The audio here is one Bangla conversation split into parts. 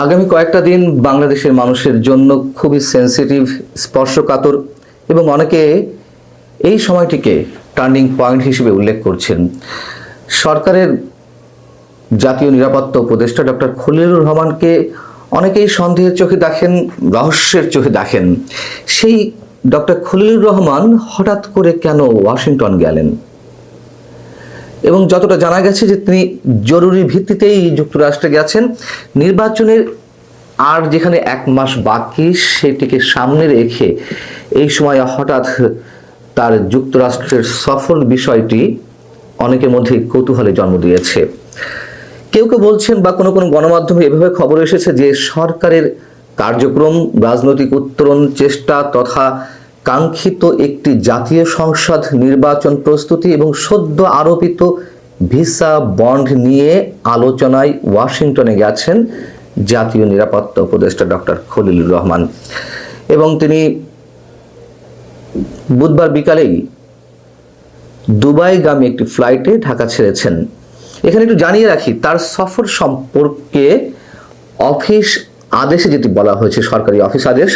আগামী কয়েকটা দিন বাংলাদেশের মানুষের জন্য খুবই সেন্সিটিভ, স্পর্শকাতর এবং অনেকে এই সময়টিকে টার্নিং পয়েন্ট হিসেবে উল্লেখ করছেন। সরকারের জাতীয় নিরাপত্তা উপদেষ্টা ডক্টর খলিলুর রহমানকে অনেকেই সন্দেহের চোখে দেখেন, রহস্যের চোখে দেখেন। সেই ডক্টর খলিলুর রহমান হঠাৎ করে কেন ওয়াশিংটন গেলেন? এবং যতটা জানা গেছে যে তিনি জরুরি ভিত্তিতেই যুক্তরাষ্ট্রে গেছেন। নির্বাচনের আর যেখানে 1 মাস বাকি সেটিকে সামনে রেখে এই সময় হঠাৎ তার যুক্তরাষ্ট্রের সফর বিষয়টি অনেকের মধ্যে কৌতূহলে জন্ম দিয়েছে। কেউ কেউ বলছেন বা কোনো কোনো গণমাধ্যমে এভাবে খবর এসেছে যে সরকারের কার্যক্রম, রাজনৈতিক উত্তরণ চেষ্টা তথা কাঙ্ক্ষিত একটি জাতীয় সংসদ নির্বাচন প্রস্তুতি এবং সদ্য আরোপিত ভিসা বন্ড নিয়ে আলোচনায় ওয়াশিংটনে গেছেন জাতীয় নিরাপত্তা উপদেষ্টা ডক্টর খলিলুর রহমান। এবং তিনি বুধবার বিকালেই দুবাইগামী একটি ফ্লাইটে ঢাকা ছেড়েছেন। এখানে একটু জানিয়ে রাখি, তার সফর সম্পর্কে অফিস আদেশে যেটি বলা হয়েছে, সরকারি অফিস আদেশ,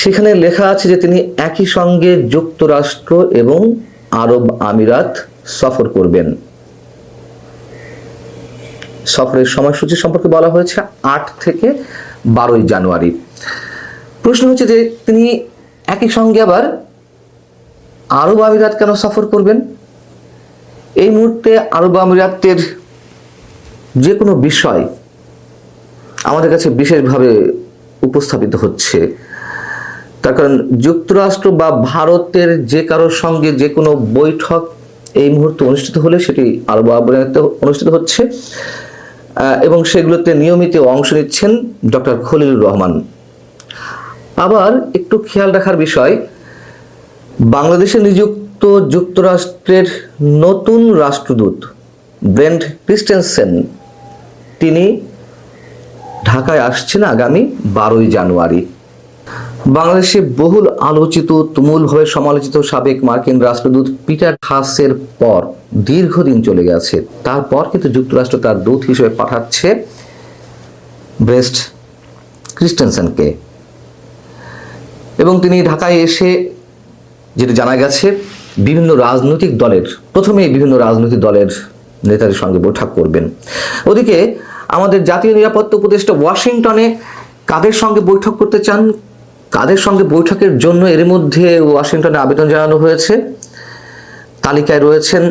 সেখানে লেখা আছে যে তিনি একই সঙ্গে যুক্তরাষ্ট্র এবং আরব আমিরাত সফর করবেন। সফরের সময়সূচি সম্পর্কে বলা হয়েছে 8 থেকে 12 জানুয়ারি। প্রশ্ন হচ্ছে যে তিনি একই সঙ্গে আবার আরব আমিরাত কেন সফর করবেন? এই মুহূর্তে আরব আমিরাতের যে কোনো বিষয় আমাদের কাছে বিশেষভাবে উপস্থাপিত হচ্ছে। তার কারণ যুক্তরাষ্ট্র বা ভারতের যে কারোর সঙ্গে যে কোনো বৈঠক এই মুহূর্তে অনুষ্ঠিত হলে সেটি আরব আমিরাতে অনুষ্ঠিত হচ্ছে এবং সেগুলোতে নিয়মিত অংশ নিচ্ছেন ডক্টর খলিলুর রহমান। আবার একটু খেয়াল রাখার বিষয়, বাংলাদেশে নিযুক্ত যুক্তরাষ্ট্রের নতুন রাষ্ট্রদূত ব্রেন্ট ক্রিস্টেনসেন তিনি ঢাকায় আসছেন আগামী 12 জানুয়ারি। বাংলাদেশে বহুল আলোচিত, তুমুলভাবে সমালোচিত সাবেক মার্কিন রাষ্ট্রদূত পিটার হাসের পর দীর্ঘদিন চলে গেছে। তারপর কিন্তু যুক্তরাষ্ট্র তার দূত হিসেবে পাঠাচ্ছে ব্রেন্ট ক্রিস্টেনসেনকে এবং তিনি ঢাকায় এসে যেটা জানা গেছে বিভিন্ন রাজনৈতিক দলের নেতাদের সঙ্গে বৈঠক করবেন। ওদিকে আমাদের জাতীয় নিরাপত্তা উপদেষ্টা ওয়াশিংটনে কাদের সঙ্গে বৈঠক করতে চান, কাদের সঙ্গে বৈঠকের জন্য এর মধ্যে ওয়াশিংটনে আবেদন জানানো হয়েছে, তালিকায় রয়েছেন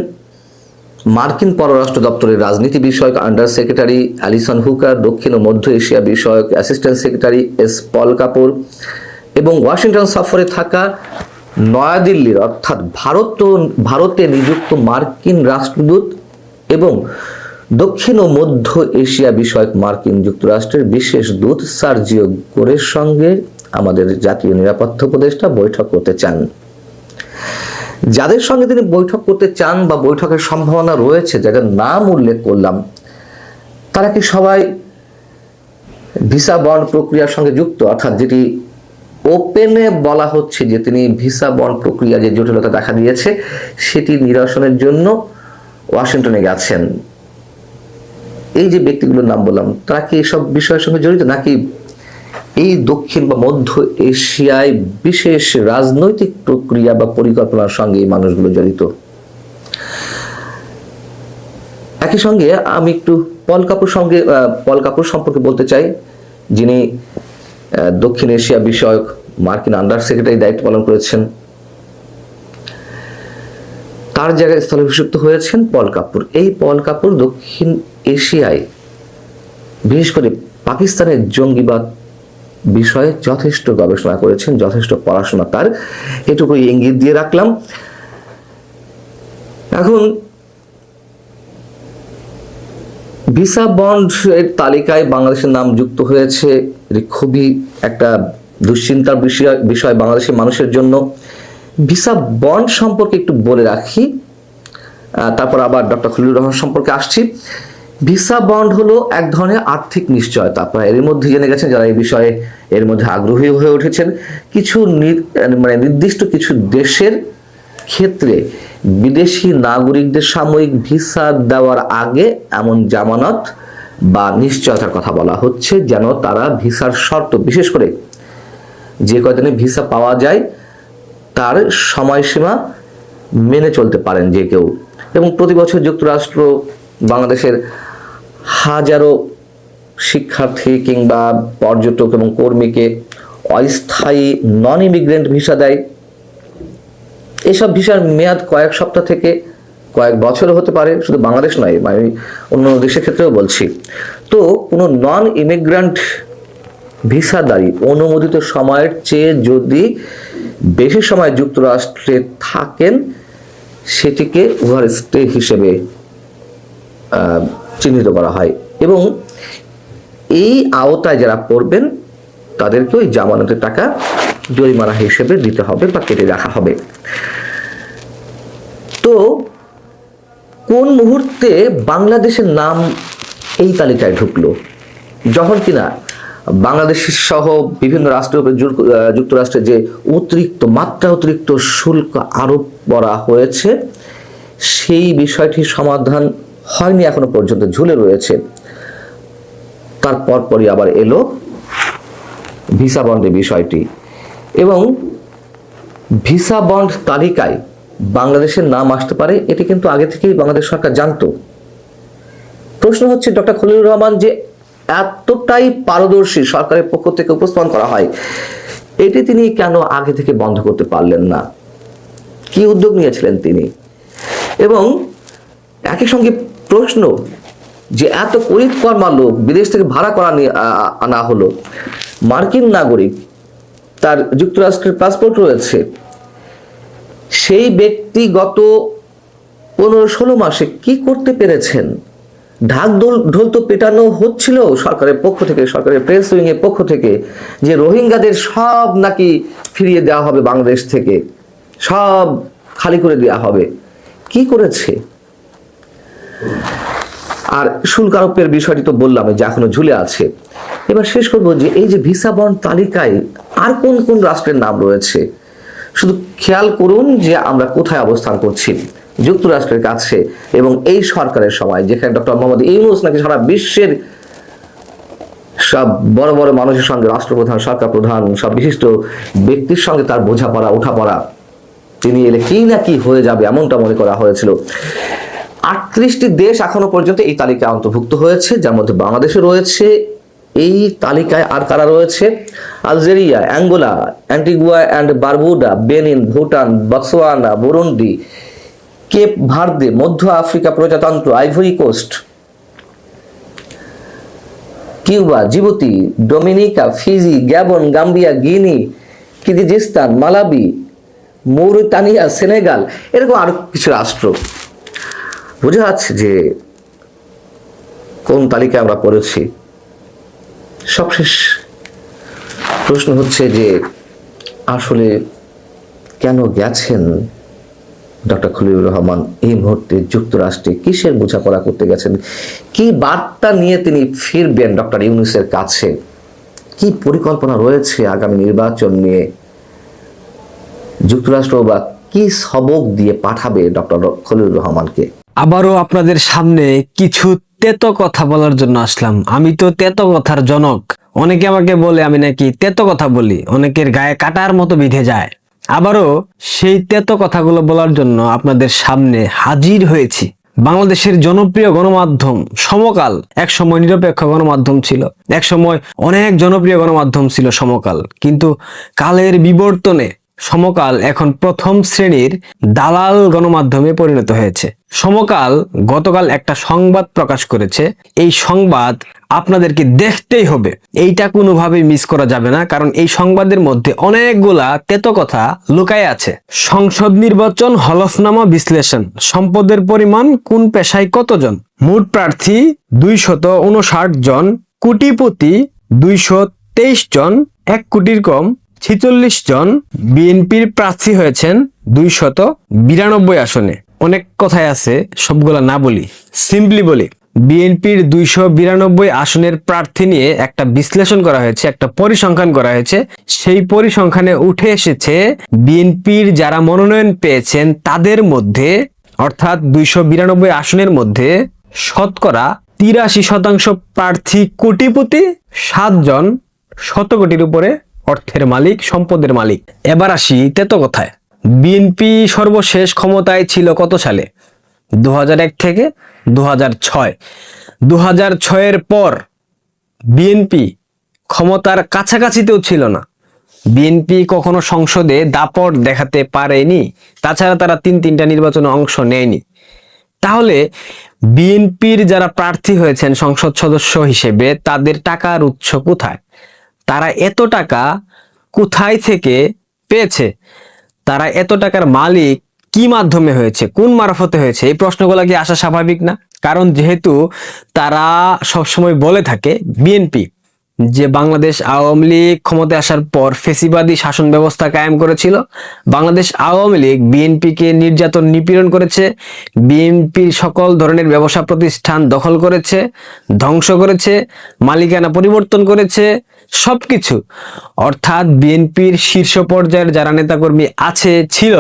মার্কিন পররাষ্ট্র দপ্তরের রাজনীতি বিষয়ক আন্ডার সেক্রেটারি অ্যালিসন হুকার, দক্ষিণ ও মধ্য এশিয়া বিষয়ক অ্যাসিস্ট্যান্ট সেক্রেটারি এস পল কাপুর এবং ওয়াশিংটন সফরে থাকা নয়াদিল্লির অর্থাৎ ভারতে নিযুক্ত মার্কিন রাষ্ট্রদূত এবং দক্ষিণ ও মধ্য এশিয়া বিষয়ক মার্কিন যুক্তরাষ্ট্রের বিশেষ দূত সার্জিও গোরের সঙ্গে আমাদের জাতীয় নিরাপত্তা উপদেষ্টা বৈঠক করতে চান। যাদের সঙ্গে তিনি বৈঠক করতে চান বা বৈঠকের সম্ভাবনা রয়েছে, যাদের নাম উল্লেখ করলাম, তারা কি সবাই ভিসা বন্ড প্রক্রিয়ার সঙ্গে যুক্ত? অর্থাৎ যেটি ওপেনে বলা হচ্ছে যে তিনি ভিসা বন্ড প্রক্রিয়া যে জটিলতা দেখা দিয়েছে সেটি নিরসনের জন্য ওয়াশিংটনে গেছেন। এই যে ব্যক্তিগুলোর নাম বললাম, তারা কি এসব বিষয়ের সঙ্গে জড়িত, নাকি এই দক্ষিণ বা মধ্য এশিয়ায় বিশেষ রাজনৈতিক প্রক্রিয়া বা পরিকল্পনার সঙ্গে এই মানুষগুলো জড়িত? একই সঙ্গে আমি একটু পল কাপুর সম্পর্কে বলতে চাই, যিনি দক্ষিণ এশিয়া বিষয়ক মার্কিন আন্ডার সেক্রেটারি দায়িত্ব পালন করেছেন। তার জায়গায় স্থলাভিষিক্ত হয়েছেন পল কাপুর। এই পল কাপুর দক্ষিণ এশিয়ায় বিশেষ করে পাকিস্তানের জঙ্গিবাদ বিষয়ে যথেষ্ট গবেষণা করেছেন, যথেষ্ট পড়াশোনা তার, এটুকুই ইঙ্গিত দিয়ে রাখলাম। এখন ভিসা বন্ড এর তালিকায় বাংলাদেশের নাম যুক্ত হয়েছে, এটি খুবই একটা দুশ্চিন্তার বিষয় বাংলাদেশের মানুষের জন্য। ভিসা বন্ড সম্পর্কে একটু বলে রাখি, তারপর আবার ডক্টর খলিলুর রহমান সম্পর্কে আসছি। ভিসা বন্ড হলো এক ধরনের আর্থিক নিশ্চয়তা। আপনারা এর মধ্যে জেনে গেছেন, যারা এই বিষয়ে এর মধ্যে আগ্রহী হয়ে উঠেছেন, কিছু নির্দিষ্ট কিছু দেশের ক্ষেত্রে বিদেশি নাগরিকদের সাময়িক ভিসা দেওয়ার আগে এমন জামানত বা নিশ্চয়তার কথা বলা হচ্ছে, যেন তারা ভিসার শর্ত, বিশেষ করে যে কয়দিনে ভিসা পাওয়া যায় তার সময়সীমা মেনে চলতে পারেন যে কেউ। এবং প্রতি বছর যুক্তরাষ্ট্র বাংলাদেশের হাজারো শিক্ষার্থী কিংবা পর্যটক এবং কর্মীকে অস্থায়ী নন ইমিগ্রেন্ট ভিসা দেয়। এসব ভিসার মেয়াদ কয়েক সপ্তাহ থেকে কয়েক বছরও হতে পারে, শুধু বাংলাদেশ নয়, আমি অন্য দেশের ক্ষেত্রেও বলছি। তো কোনো নন ইমিগ্রেন্ট ভিসাদারি অনুমোদিত সময়ের চেয়ে যদি বেশি সময় যুক্তরাষ্ট্রে থাকেন, সেটিকে ওভার স্টে হিসেবে চিহ্নিত করা হয় এবং এই আওতায় যারা পড়বেন তাদেরকে ওই জামানতের টাকা জরিমানা হিসেবে দিতে হবে বা কেটে রাখা হবে। তো কোন মুহূর্তে বাংলাদেশের নাম এই তালিকায় ঢুকলো? যখন কিনা বাংলাদেশ সহ বিভিন্ন রাষ্ট্রের উপরে যুক্তরাষ্ট্রের যে অতিরিক্ত শুল্ক আরোপ করা হয়েছে, সেই বিষয়টির সমাধান হয়নি এখনো পর্যন্ত, ঝুলে রয়েছে। তারপর পরই আবার এলো ভিসা বন্ডের বিষয়টি এবং ভিসা বন্ড তালিকায় বাংলাদেশের নাম আসতে পারে, এটি কিন্তু আগে থেকেই বাংলাদেশ সরকার জানতো। প্রশ্ন হচ্ছে, ডক্টর খলিলুর রহমান যে এতটাই পারদর্শী সরকারের পক্ষ থেকে উপস্থাপন করা হয়, এটি তিনি কেন আগে থেকে বন্ধ করতে পারলেন না? কি উদ্যোগ নিয়েছিলেন তিনি? এবং একই সঙ্গে প্রশ্ন যে এত কর্মা লোক বিদেশ থেকে ভাড়া করা আনা হলো, মার্কিন নাগরিক, তার যুক্তরাষ্ট্রের পাসপোর্ট রয়েছে, সেই ব্যক্তি গত 15-16 মাসে কি করতে পেরেছেন? ঢাক ঢোল তো পেটানো হচ্ছিল সরকারের পক্ষ থেকে, সরকারের প্রেস উইং এর পক্ষ থেকে, যে রোহিঙ্গাদের সব নাকি ফিরিয়ে দেওয়া হবে, বাংলাদেশ থেকে সব খালি করে দেওয়া হবে। কি করেছে? আর শুল্ক আরোপের বিষয়টি তো বললাম যে এখনো ঝুলে আছে। এবার শেষ করবো যে এই যে ভিসা বন্ড তালিকায় আর কোন কোন রাষ্ট্রের নাম রয়েছে, শুধু খেয়াল করুন যে আমরা কোথায় অবস্থান করছি, যুক্তরাষ্ট্রের কাছে। এবং এই সরকারের সময়, যেখানে ডক্টর মোহাম্মদ ইউনূস নাকি সারা বিশ্বের সব বড় বড় মানুষের সঙ্গে, রাষ্ট্রপ্রধান, সরকার প্রধান, সব বিশিষ্ট ব্যক্তির সঙ্গে তার বোঝাপড়া ওঠাপড়া, তিনি এলে কি না কি হয়ে যাবে এমনটা মনে করা হয়েছিল। 38টি দেশ এখনো পর্যন্ত এই তালিকায় অন্তর্ভুক্ত হয়েছে, যার মধ্যে বাংলাদেশে রয়েছে। এই তালিকায় আর কারা রয়েছে? Algeria, Angola, Antigua and Barbuda, Benin, Bhutan, Botswana, Burundi, Cape Verde, মধ্য আফ্রিকা প্রজাতন্ত্র, Ivory Coast, Cuba, Djibouti, Dominica, Fiji, Gabon, Gambia, Guinea, Kyrgyzstan, Malawi, Mauritania, Senegal, এরকম আরো কিছু রাষ্ট্র। বোঝা যাচ্ছে যে কোন তালিকায় আমরা পড়েছি। সবশেষ প্রশ্ন হচ্ছে যে আসলে কেন গেছেন ডক্টর খলিলুর রহমান এই মুহূর্তে যুক্তরাষ্ট্রে? কিসের বোঝাপড়া করতে গেছেন? কি বার্তা নিয়ে তিনি ফিরবেন ডক্টর ইউনূসের কাছে? কি পরিকল্পনা রয়েছে আগামী নির্বাচন নিয়ে? যুক্তরাষ্ট্র বা কি সবক দিয়ে পাঠাবে ডক্টর খলিলুর রহমানকে? আবারও আপনাদের সামনে কিছু তেতো কথা বলার জন্য আসলাম। আমি তো তেতো কথার জনক। অনেকে আমাকে বলে আমি নাকি তেতো কথা বলি, অনেকের গায়ে কাটার মতো বিঁধে যায়। আবারও সেই তেতো কথাগুলো বলার জন্য আপনাদের সামনে হাজির হয়েছি। বাংলাদেশের জনপ্রিয় গণমাধ্যম সমকাল একসময় নিরপেক্ষ গণমাধ্যম ছিল, একসময় অনেক জনপ্রিয় গণমাধ্যম ছিল সমকাল, কিন্তু কালের বিবর্তনে সমকাল এখন প্রথম শ্রেণীর দালাল গণমাধ্যমে পরিণত হয়েছে। সমকাল গতকাল একটা সংবাদ প্রকাশ করেছে, এই সংবাদ আপনাদেরকে দেখতেই হবে, এইটা কোনোভাবেই মিস করা যাবে না, কারণ এই সংবাদের মধ্যে অনেকগুলা তেতো কথা লুকায় আছে। সংসদ নির্বাচন হলফনামা বিশ্লেষণ, সম্পদের পরিমাণ কোন পেশায় কতজন, মোট প্রার্থী 259 জন, কোটিপতি 223 জন, 1 কোটির কম 46 জন, বিএনপির প্রার্থী হয়েছেন 292 আসনে। অনেক কথাই আছে, সবগুলা না বলি, সিম্পলি বলি। বিএনপির 292 আসনের প্রার্থী নিয়ে একটা বিশ্লেষণ করা হয়েছে, একটা পরিসংখ্যান করা হয়েছে। সেই পরিসংখ্যানে উঠে এসেছে বিএনপির যারা মনোনয়ন পেয়েছেন তাদের মধ্যে, অর্থাৎ 292 আসনের মধ্যে শতকরা 83% প্রার্থী কোটিপতি, 7 জন শত কোটির উপরে অর্থের মালিক, সম্পদের মালিক। এবার আসি তেতো কথায়। বিএনপি সর্বশেষ ক্ষমতায় ছিল কত সালে? 2001 থেকে 2006। 2006-এর পর বিএনপি ক্ষমতার কাছাকাছিতেও ছিল না। বিএনপি কখনো সংসদে দাপট দেখাতে পারেনি, তাছাড়া তারা তিনটা নির্বাচনে অংশ নেয়নি। তাহলে বিএনপির যারা প্রার্থী হয়েছেন সংসদ সদস্য হিসেবে, তাদের টাকার উৎস কোথায়? তারা এত টাকা কোথায় থেকে পেয়েছে? তারা এত টাকার মালিক কি মাধ্যমে হয়েছে, কোন মারফতে হয়েছে? এই প্রশ্নগুলো কি আসা স্বাভাবিক না? কারণ যেহেতু তারা সবসময় বলে থাকে বিএনপি যে বাংলাদেশ আওয়ামী লীগ ক্ষমতায় আসার পর ফেসিবাদী শাসন ব্যবস্থা কায়েম করেছিল, বাংলাদেশ আওয়ামী লীগ বিএনপিকে নির্যাতন নিপীড়ন করেছে, বিএনপির সকল ধরনের ব্যবসা প্রতিষ্ঠান দখল করেছে, ধ্বংস করেছে, মালিকানা পরিবর্তন করেছে, সবকিছু। অর্থাৎ বিএনপির শীর্ষ পর্যায়ের যারা নেতাকর্মী ছিল,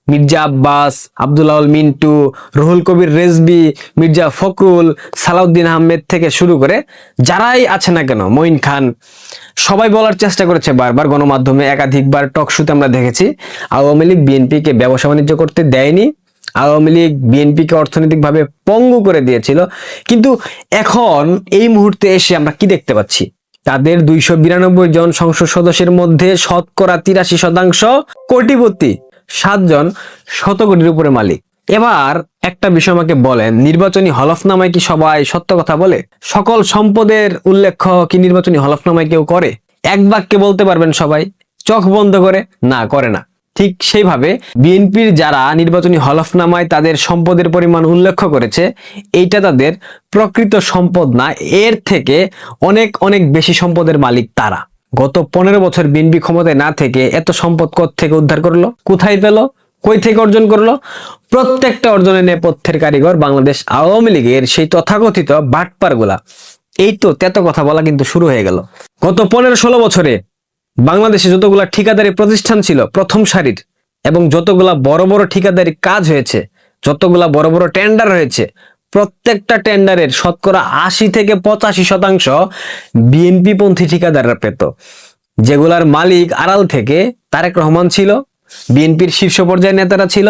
মির্জা আব্বাস, আব্দুল আউল মিন্টু, রুহুল কবির রেজবি, মির্জা ফখরুল, সালাউদ্দিন আহমেদ থেকে শুরু করে যারাই আছে না কেন, মঈন খান, সবাই বলার চেষ্টা করেছে বারবার, গণমাধ্যমে একাধিকবার টক শোতে আমরা দেখেছি, আওয়ামী লীগ বিএনপিকে ব্যবসা বাণিজ্য করতে দেয়নি, আওয়ামী লীগ বিএনপিকে অর্থনৈতিকভাবে পঙ্গু করে দিয়েছিল। কিন্তু এখন এই মুহূর্তে এসে আমরা কি দেখতে পাচ্ছি? তাদের 292 জন সংসদ সদস্যের মধ্যে শতকরা 83% কোটিপতি, 7 জন শত কোটির উপরে মালিক। এবার একটা বিষয় আমাকে বলেন, নির্বাচনী হলফনামায় কি সবাই সত্য কথা বলে? সকল সম্পদের উল্লেখ কি নির্বাচনী হলফনামায় কেউ করে? এক বাক্যে বলতে পারবেন সবাই, চোখ বন্ধ করে? না, করে না। ঠিক সেইভাবে বিএনপির যারা নির্বাচনী হলফনামায় তাদের সম্পদের পরিমাণ উল্লেখ করেছে, এইটা তাদের প্রকৃত সম্পদ না, এর থেকে অনেক অনেক বেশি সম্পদের মালিক তারা। গত 15 বছর বিএনপি ক্ষমতায় না থেকে এত সম্পদ থেকে উদ্ধার করলো, কোথায় পেল, কই থেকে অর্জন করলো? প্রত্যেকটা অর্জনের নেপথ্যের কারিগর বাংলাদেশ আওয়ামী লীগের সেই তথাকথিত বাটপার গুলা। এই তো তেতো কথা বলা কিন্তু শুরু হয়ে গেল। গত 15-16 বছরে বাংলাদেশে যতগুলা ঠিকাদারি প্রতিষ্ঠান ছিল প্রথম সারির, এবং যতগুলা বড় বড় ঠিকাদারি কাজ হয়েছে, যতগুলা বড় বড় টেন্ডার হয়েছে, প্রত্যেকটা টেন্ডারের শতকরা 80 থেকে 85% বিএনপি পন্থী ঠিকাদাররা পেত, যেগুলার মালিক আড়াল থেকে তারেক রহমান ছিল, বিএনপির শীর্ষ পর্যায়ের নেতারা ছিল।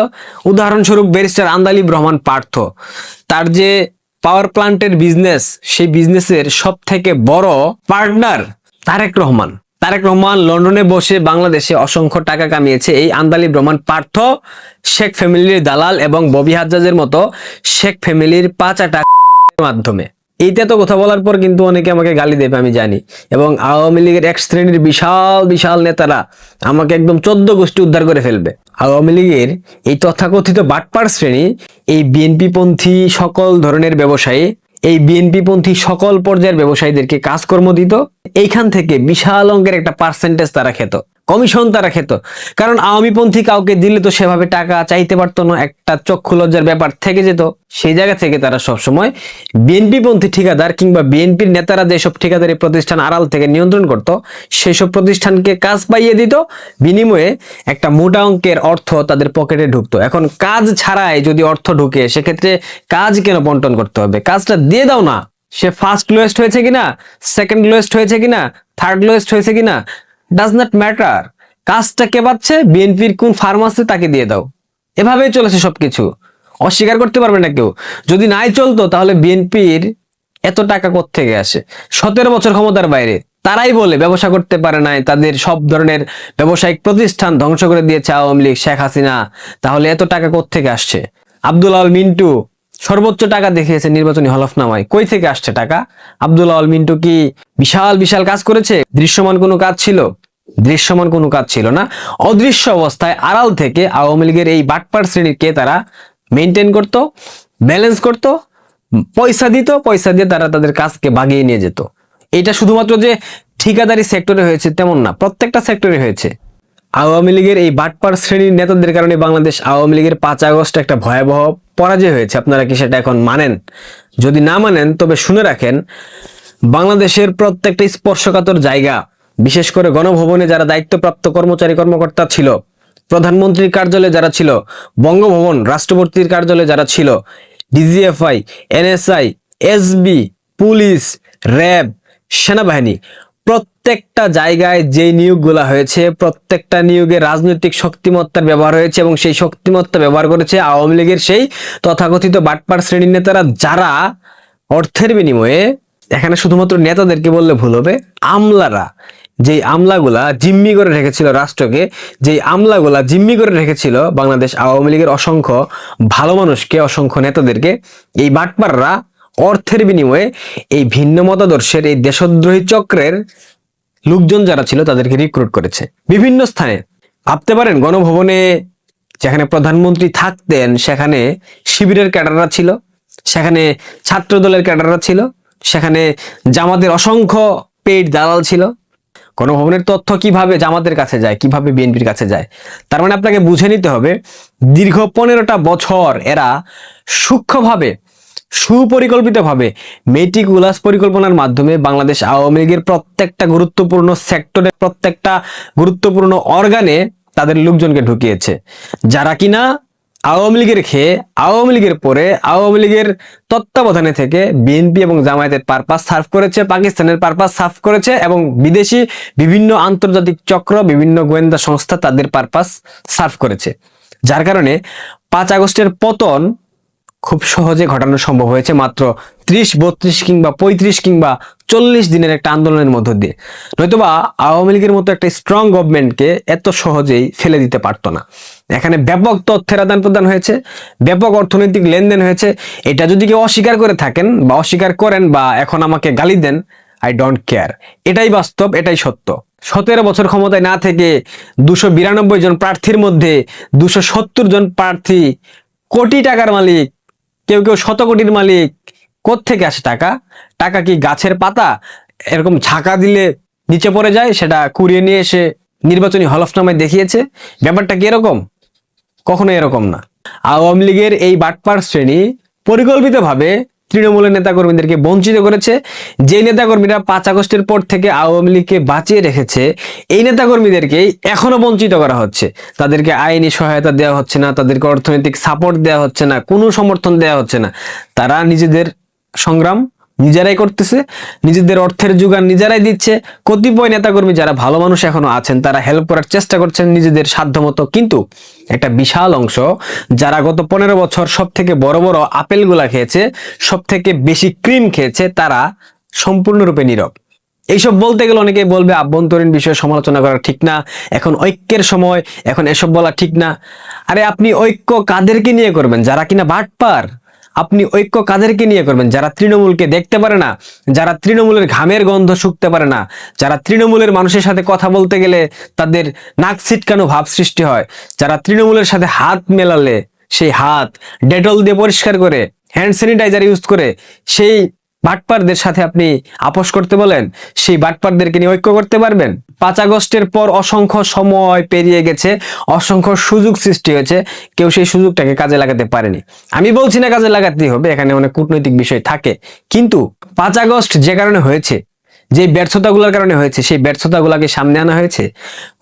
উদাহরণস্বরূপ ব্যারিস্টার আন্দালিব রহমান পার্থ, তার যে পাওয়ার প্ল্যান্টের বিজনেস, সেই বিজনেসের সব থেকে বড় পার্টনার তারেক রহমান। তারেক রহমান লন্ডনে বসে বাংলাদেশে অসংখ্য টাকা কামিয়েছে এই আন্দালিব রহমান পার্থ, শেখ ফ্যামিলির দালাল এবং ববি হাজ্জাজের মতো শেখ ফ্যামিলির পাচাটা মাধ্যমে। এইটা তো কথা বলার পর কিন্তু অনেকে আমাকে গালি দেবে, আমি জানি, এবং আওয়ামী লীগের এক শ্রেণীর বিশাল বিশাল নেতারা আমাকে একদম 14 গোষ্ঠী উদ্ধার করে ফেলবে। আওয়ামী লীগের এই তথাকথিত বাটপার শ্রেণী এই বিএনপি পন্থী সকল ধরনের ব্যবসায়ী, এই বিএনপি পন্থী সকল পর্যায়ের ব্যবসায়ীদেরকে কাজকর্ম দিত, এইখান থেকে বিশাল অঙ্কের একটা পার্সেন্টেজ তারা খেত, কমিশন তারা খেত। কারণ আওয়ামী পন্থী কাউকে দিলে তো সেভাবে টাকা চাইতে পারতো না, একটা চক্ষু লজ্জার ব্যাপার থেকে যেত। সেই জায়গা থেকে তারা সবসময় বিএনপি পন্থী ঠিকাদার কিংবা বিএনপির নেতারা যেসব ঠিকাদারি প্রতিষ্ঠান আড়াল থেকে নিয়ন্ত্রণ করত, সেসব প্রতিষ্ঠানকে কাজ পাইয়ে দিত, বিনিময়ে একটা মোটা অঙ্কের অর্থ তাদের পকেটে ঢুকতো। এখন কাজ ছাড়াই যদি অর্থ ঢুকে, সেক্ষেত্রে কাজ কেন বন্টন করতে হবে? কাজটা দিয়ে দাও না। সে ফার্স্ট লোয়েস্ট হয়েছে কিনা, সেকেন্ড লোয়েস্ট হয়েছে কিনা, থার্ড লোয়েস্ট হয়েছে কিনা, ডাজ নট ম্যাটার। কাজটা কে পাচ্ছে? বিএনপির কোন ফার্মাসি, তাকে দিয়ে দাও। এভাবেই চলেছে সবকিছু, অস্বীকার করতে পারবে না কেউ। যদি নাই চলতো তাহলে বিএনপির এত টাকা কোত্থেকে আসে? 17 বছর ক্ষমতার বাইরে তারাই বলে ব্যবসা করতে পারে নাই, তাদের সব ধরনের ব্যবসায়িক প্রতিষ্ঠান ধ্বংস করে দিয়েছে আওয়ামী লীগ, শেখ হাসিনা। তাহলে এত টাকা কোত্থেকে আসছে? আব্দুল আউল মিন্টু সর্বোচ্চ টাকা দেখিয়েছে নির্বাচনী হলফনামায়, কই থেকে আসছে টাকা? আব্দুল আউল মিন্টু কি বিশাল বিশাল কাজ করেছে? দৃশ্যমান কোনো কাজ ছিল? দৃশ্যমান কোনো কাজ ছিল না। অদৃশ্য অবস্থায় আড়াল থেকে আওয়ামী লীগের এই বাটপার শ্রেণীকে তারা মেনটেন করত, ব্যালেন্স করত, পয়সা দিত, পয়সা দিয়ে তারা তাদের কাজকে বাগিয়ে নিয়ে যেত। এটা শুধুমাত্র যে ঠিকাদারি সেক্টরে হয়েছে তেমন না, প্রত্যেকটা সেক্টরে হয়েছে। আওয়ামী লীগের এই বাটপার শ্রেণীর নেতাদের কারণে বাংলাদেশ আওয়ামী লীগের 5 আগস্ট একটা ভয়াবহ পরাজয় হয়েছে। আপনারা কি সেটা এখন মানেন? যদি না মানেন তবে শুনে রাখেন, বাংলাদেশের প্রত্যেকটা স্পর্শকাতর জায়গা, বিশেষ করে গণভবনে যারা দায়িত্বপ্রাপ্ত কর্মচারী কর্মকর্তা ছিল, প্রধানমন্ত্রীর কার্যালয়ে যারা ছিল, বঙ্গভবন রাষ্ট্রপতির কার্যালয়ে যারা ছিল, DGFI, NSI, SB, police, RAB, সেনাবাহিনী, প্রত্যেকটা জায়গায় যে নিয়োগগুলা হয়েছে প্রত্যেকটা নিয়োগে রাজনৈতিক শক্তিমত্তার ব্যবহার হয়েছে এবং সেই শক্তিমত্তা ব্যবহার করেছে আওয়ামী লীগের সেই তথাকথিত বাটপার শ্রেণীর নেতারা, যারা অর্থের বিনিময়ে, এখানে শুধুমাত্র নেতাদেরকে বললে ভুল হবে, আমলারা, যেই আমলাগুলা জিম্মি করে রেখেছিল রাষ্ট্রকে, যেই আমলাগুলা জিম্মি করে রেখেছিল বাংলাদেশ আওয়ামী লীগের অসংখ্য ভালো মানুষকে, অসংখ্য নেতাদেরকে, এই বাটপাররা অর্থের বিনিময়ে এই ভিন্ন মতাদর্শের এই দেশদ্রোহী চক্রের লোকজন যারা ছিল তাদেরকে রিক্রুট করেছে বিভিন্ন স্থানে। ভাবতে পারেন, গণভবনে যেখানে প্রধানমন্ত্রী থাকতেন সেখানে শিবিরের ক্যাডাররা ছিল, সেখানে ছাত্র দলের ক্যাডাররা ছিল, সেখানে জামাতের অসংখ্য পেইড দালাল ছিল। গণভবনের তথ্য কিভাবে জামাতের কাছে যায়, কিভাবে বিএনপির কাছে যায়, তার মানে আপনাকে বুঝে নিতে হবে দীর্ঘ 15টা বছর এরা সূক্ষ্মভাবে, সুপরিকল্পিতভাবে, মেটিকুলাস পরিকল্পনার মাধ্যমে বাংলাদেশ আওয়ামী লীগের প্রত্যেকটা গুরুত্বপূর্ণ সেক্টরে, প্রত্যেকটা গুরুত্বপূর্ণ অর্গানে তাদের লোকজনকে ঢুকিয়েছে, যারা কিনা আওয়ামী লীগের খেয়ে, আওয়ামী লীগের পরে, আওয়ামী লীগের তত্ত্বাবধানে থেকে বিএনপি এবং জামায়াতের পারপাস সার্ভ করেছে, পাকিস্তানের পারপাস সার্ভ করেছে এবং বিদেশি বিভিন্ন আন্তর্জাতিক চক্র, বিভিন্ন গোয়েন্দা সংস্থা তাদের পারপাস সার্ভ করেছে। যার কারণে 5 আগস্টের পতন খুব সহজে ঘটানো সম্ভব হয়েছে মাত্র 30, 32 কিংবা 35 কিংবা 40 দিনের একটা আন্দোলনের মধ্য দিয়ে। নয়তোবা আওয়ামী লীগের মতো একটা স্ট্রং গভর্নমেন্টকে এত সহজেই ফেলে দিতে পারতো না। এখানে ব্যাপক তথ্যের আদান প্রদান হয়েছে, ব্যাপক অর্থনৈতিক লেনদেন হয়েছে। এটা যদি কেউ অস্বীকার করে থাকেন বা অস্বীকার করেন বা এখন আমাকে গালি দেন, আই ডোন্ট কেয়ার। এটাই বাস্তব, এটাই সত্য। 17 বছর ক্ষমতায় না থেকে 292 জন প্রার্থীর মধ্যে 270 জন প্রার্থী কোটি টাকার মালিক, কেউ কেউ 100 কোটির মালিক। কোত্থেকে আসে টাকা? টাকা কি গাছের পাতা এরকম ঝাঁকা দিলে নিচে পড়ে যায়, সেটা কুড়িয়ে নিয়ে এসে নির্বাচনী হলফনামায় দেখিয়েছে? ব্যাপারটা কি এরকম? কখনো এরকম না। আওয়ামী লীগের এই বাটপার শ্রেণী পরিকল্পিতভাবে তৃণমূলের নেতাকর্মীদেরকে বঞ্চিত করেছে। যে নেতাকর্মীরা 5 আগস্টের পর থেকে আওয়ামী লীগকে বাঁচিয়ে রেখেছে, এই নেতাকর্মীদেরকেই এখনো বঞ্চিত করা হচ্ছে। তাদেরকে আইনি সহায়তা দেওয়া হচ্ছে না, তাদেরকে অর্থনৈতিক সাপোর্ট দেওয়া হচ্ছে না, কোনো সমর্থন দেওয়া হচ্ছে না। তারা নিজেদের সংগ্রাম নিজেরাই করতেছে, নিজেদের অর্থের যোগান নিজেরাই দিচ্ছে। কতিপয় নেতাকর্মী যারা ভালো মানুষ এখনো আছেন তারা হেল্প করার চেষ্টা করছেন নিজেদের সাধ্যমতো, কিন্তু একটা বিশাল অংশ যারা গত 15 বছর সব থেকে বড় বড় আপেলগুলা খেয়েছে, সব থেকে বেশি ক্রিম খেয়েছে, তারা সম্পূর্ণরূপে নীরব। এইসব বলতে গেলে অনেকেই বলবে আভ্যন্তরীণ বিষয়ে সমালোচনা করা ঠিক না, এখন ঐক্যের সময়, এখন এসব বলা ঠিক না। আরে আপনি ঐক্য কাদেরকে নিয়ে করবেন? যারা কিনা বাটপার। আপনি ঐক্য কাদেরকে নিয়ে করবেন? যারা তৃণমূলকে দেখতে পারে না, যারা তৃণমূলের ঘামের গন্ধ শুকতে পারে না, যারা তৃণমূলের মানুষের সাথে কথা বলতে গেলে তাদের নাক ছিটকানো ভাব সৃষ্টি হয়, যারা তৃণমূলের সাথে হাত মেলালে সেই হাত ডেটল দিয়ে পরিষ্কার করে, হ্যান্ড স্যানিটাইজার ইউজ করে সেই বাটপারদের সাথে আপনি আপোষ করতে বলেন, সেই বাটপারদেরকে নিয়ে ঐক্য করতে পারবেন? 5 আগস্টের পর অসংখ্য সময় পেরিয়ে গেছে, অসংখ্য সুযোগ সৃষ্টি হয়েছে, কেউ সেই সুযোগটাকে কাজে লাগাতে পারেনি। আমি বলছি না কাজে লাগাতেই হবে, এখানে অনেক কূটনৈতিক বিষয় থাকে, কিন্তু 5 আগস্ট যে কারণে হয়েছে, যে ব্যর্থতাগুলোর কারণে হয়েছে, সেই ব্যর্থতাগুলোকে সামনে আনা হয়েছে,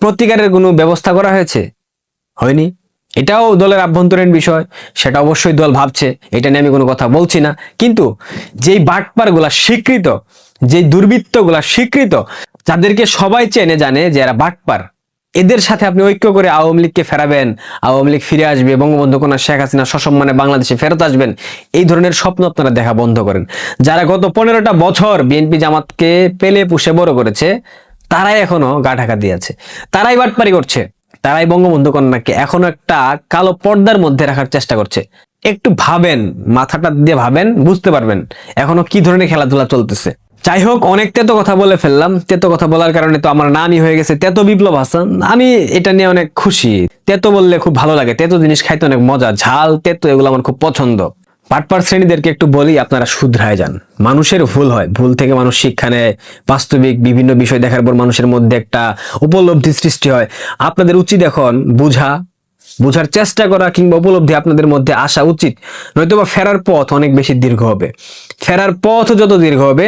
প্রতিকারের কোনো ব্যবস্থা করা হয়েছে? হয়নি। এটাও দলের আভ্যন্তরীণ বিষয়, সেটা অবশ্যই দল ভাবছে, এটা নিয়ে আমি কোনো কথা বলছি না। কিন্তু যেই বাটপারগুলা স্বীকৃত, যেই দুর্বৃত্তগুলা স্বীকৃত, যাদেরকে সবাই চেনে জানে যে এরা বাটপার, এদের সাথে আপনি ঐক্য করে আওয়ামী লীগকে ফেরাবেন, আওয়ামী লীগ ফিরে আসবে, বঙ্গবন্ধু কন্যা শেখ হাসিনা সসম্মানে বাংলাদেশে ফেরত আসবেন, এই ধরনের স্বপ্ন আপনারা দেখা বন্ধ করেন। যারা গত 15টা বছর বিএনপি জামাতকে পেলে পুষে বড় করেছে, তারাই এখনো গা ঢাকা দিয়ে আছে, তারাই বাটপারি করছে, তারাই বঙ্গবন্ধু কন্যাকে এখনো একটা কালো পর্দার মধ্যে রাখার চেষ্টা করছে। একটু ভাবেন, মাথাটা দিয়ে ভাবেন, বুঝতে পারবেন এখনো কি ধরনের খেলাধুলা চলতেছে। যাই হোক, অনেক তেতো কথা বলে ফেললাম। তেতো কথা বলার কারণে তো আমার নামই হয়ে গেছে তেতো বিপ্লব হাসান। আমি এটা নিয়ে অনেক খুশি। তেতো বললে খুব ভালো লাগে, তেতো জিনিস খাইতে অনেক মজা, ঝাল তেতো এগুলো আমার খুব পছন্দ। বাটপার শ্রেণীদেরকে একটু বলি, আপনারা শুধরায় যান। মানুষের ভুল হয়, ভুল থেকে মানুষ শিক্ষা নেয়, বাস্তবিক বিভিন্ন বিষয় দেখার পর মানুষের মধ্যে একটা উপলব্ধি সৃষ্টি হয়। আপনাদের উচিত এখন বুঝা, বোঝার চেষ্টা করা কিংবা উপলব্ধি আপনাদের মধ্যে আসা উচিত, নয়তোবা ফেরার পথ অনেক বেশি দীর্ঘ হবে। ফেরার পথ যত দীর্ঘ হবে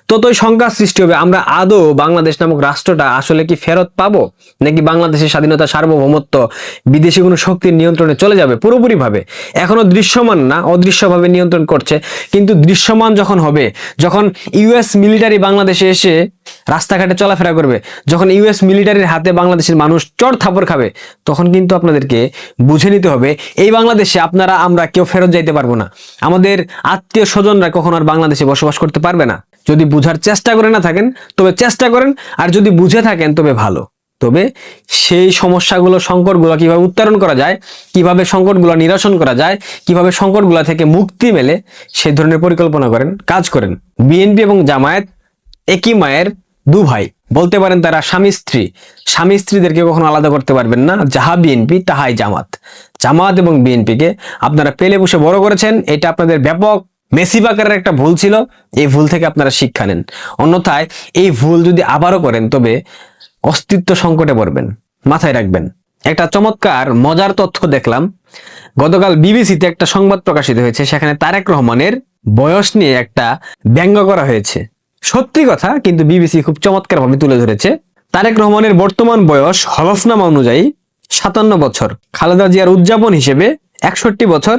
ততই শঙ্কার সৃষ্টি হবে, আমরা আদৌ বাংলাদেশ নামক রাষ্ট্রটা আসলে কি ফেরত পাবো, নাকি বাংলাদেশের স্বাধীনতা সার্বভৌমত্ব বিদেশি কোনো শক্তির নিয়ন্ত্রণে চলে যাবে পুরোপুরি ভাবে। এখনো দৃশ্যমান না, অদৃশ্যভাবে নিয়ন্ত্রণ করছে, কিন্তু দৃশ্যমান যখন হবে, যখন ইউএস মিলিটারি বাংলাদেশে এসে রাস্তাঘাটে চলাফেরা করবে, যখন ইউএস মিলিটারির হাতে বাংলাদেশের মানুষ চড় থাপড় খাবে, তখন কিন্তু আপনাদেরকে বুঝে নিতে হবে এই বাংলাদেশে আপনারা আমরা কেউ ফেরত যাইতে পারবো না। আমাদের আত্মীয় স্বজনরা কখনো আর বাংলাদেশে বসবাস করতে পারবে না। যদি বুঝার চেষ্টা করে না থাকেন তবে চেষ্টা করেন, আর যদি বুঝে থাকেন তবে ভালো। তবে সেই সমস্যাগুলো, সংকটগুলো কিভাবে উত্তরণ করা যায়, কিভাবে সংকটগুলো নিরসন করা যায়, কিভাবে সংকটগুলো থেকে মুক্তি মেলে, সেই ধরনের পরিকল্পনা করেন, কাজ করেন। বিএনপি এবং জামায়াত একই মায়ের দু ভাই, বলতে পারেন তারা স্বামী স্ত্রী। স্বামী স্ত্রীদেরকে কখনো আলাদা করতে পারবেন না, যাহা বিএনপি তাহাই জামাত। জামাত এবং বিএনপিকে আপনারা পেলে বসে বড় করেছেন, এটা আপনাদের ব্যাপক মেসিভ আকারের একটা ভুল ছিল। এই ভুল থেকে আপনারা শিক্ষা নেন, অন্যথায় এই ভুল যদি আবারও করেন তবে অস্তিত্ব সংকটে পড়বেন, মাথায় রাখবেন। একটা চমৎকার মজার তথ্য দেখলাম, গতকাল বিবিসিতে একটা সংবাদ প্রকাশিত হয়েছে, সেখানে তারেক রহমানের বয়স নিয়ে একটা ব্যঙ্গ করা হয়েছে। সত্যি কথা, কিন্তু বিবিসি খুব চমৎকার ভাবে তুলে ধরেছে। তারেক রহমানের বর্তমান বয়স হলফনামা অনুযায়ী 57 বছর, খালেদা জিয়ার উদযাপন হিসেবে 61 বছর,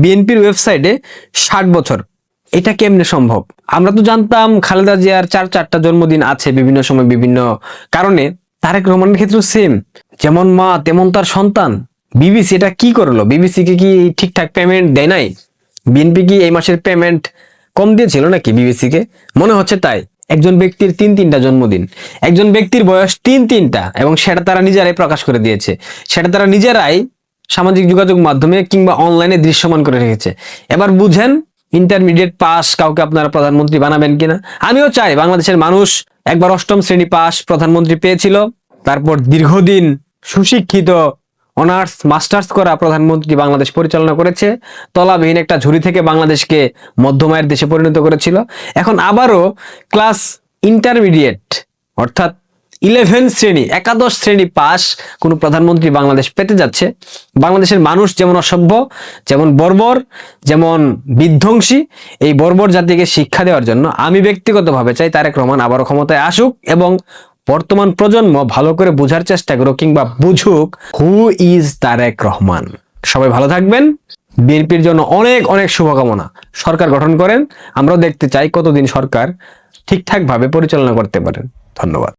বিএনপির ওয়েবসাইটে 60 বছর। এটা কেমনে সম্ভব? আমরা তো জানতাম খালেদা জিয়ার চারটা জন্মদিন আছে বিভিন্ন সময় বিভিন্ন কারণে। তারেক রহমানের ক্ষেত্রেও সেম, যেমন মা তেমন তার সন্তান। বিবিসি এটা কি করলো? বিবিসি কে কি ঠিকঠাক পেমেন্ট দেয় নাই? বিএনপি কি এই মাসের পেমেন্ট কম দিয়েছিল নাকি বিবিসি কে? মনে হচ্ছে তাই। একজন ব্যক্তির 3টা জন্মদিন, একজন ব্যক্তির বয়স 3টা, এবং সেটা তারা নিজেরাই প্রকাশ করে দিয়েছে, সেটা তারা নিজেরাই সামাজিক যোগাযোগ মাধ্যমে কিংবা অনলাইনে দৃশ্যমান করে রেখেছে। এবার বুঝেন ইন্টারমিডিয়েট পাস কাউকে আপনারা প্রধানমন্ত্রী বানাবেন কিনা। আমিও চাই বাংলাদেশের মানুষ একবার 8ম শ্রেণী পাস প্রধানমন্ত্রী পেয়েছিল, তারপর দীর্ঘদিন সুশিক্ষিত অনার্স মাস্টার্স করা প্রধানমন্ত্রী বাংলাদেশ পরিচালনা করেছে, তলাবিহীন একটা ঝুড়ি থেকে বাংলাদেশকে মধ্যমায়ের দেশে পরিণত করেছিল। এখন আবারও ক্লাস ইন্টারমিডিয়েট অর্থাৎ 11 শ্রেণী, একাদশ শ্রেণী পাস কোন প্রধানমন্ত্রী বাংলাদেশ পেতে যাচ্ছে। বাংলাদেশের মানুষ যেমন অসভ্য, যেমন বর্বর, যেমন বিধ্বংসী, এই বর্বর জাতিকে শিক্ষা দেওয়ার জন্য আমি ব্যক্তিগতভাবে চাই তারেক রহমান আবারও ক্ষমতায় আসুক এবং বর্তমান প্রজন্ম ভালো করে বোঝার চেষ্টা করুক কিংবা বুঝুক হু ইজ তারেক রহমান। সবাই ভালো থাকবেন। বিএনপির জন্য অনেক অনেক শুভকামনা। সরকার গঠন করেন, আমরাও দেখতে চাই কতদিন সরকার ঠিকঠাক ভাবে পরিচালনা করতে পারেন। ধন্যবাদ।